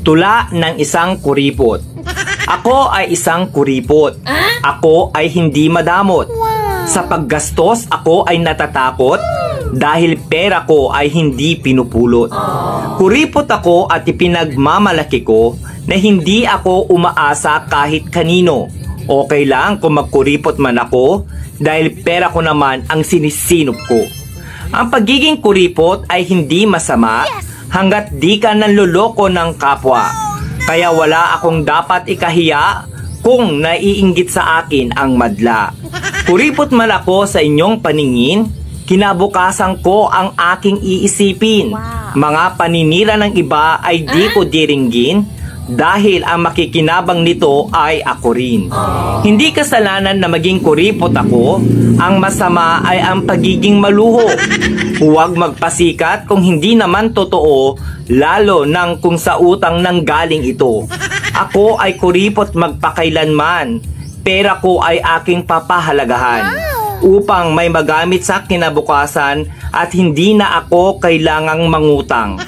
Tula ng isang kuripot. Ako ay isang kuripot. Ako ay hindi madamot. Sa paggastos ako ay natatakot dahil pera ko ay hindi pinupulot. Kuripot ako at ipinagmamalaki ko na hindi ako umaasa kahit kanino. Okay lang kung magkuripot man ako dahil pera ko naman ang sinisinop ko. Ang pagiging kuripot ay hindi masama hanggat di ka nanloloko ng kapwa. Kaya wala akong dapat ikahiya kung naiinggit sa akin ang madla. Kuripot man ako sa inyong paningin, kinabukasan ko ang aking iisipin. Mga paninira ng iba ay di ko diringgin dahil ang makikinabang nito ay ako rin. Hindi kasalanan na maging kuripot ako, ang masama ay ang pagiging maluho. Huwag magpasikat kung hindi naman totoo, lalo nang kung sa utang nang galing ito. Ako ay kuripot magpakailanman. Pera ko ay aking papahalagahan upang may magamit sa kinabukasan at hindi na ako kailangang mangutang.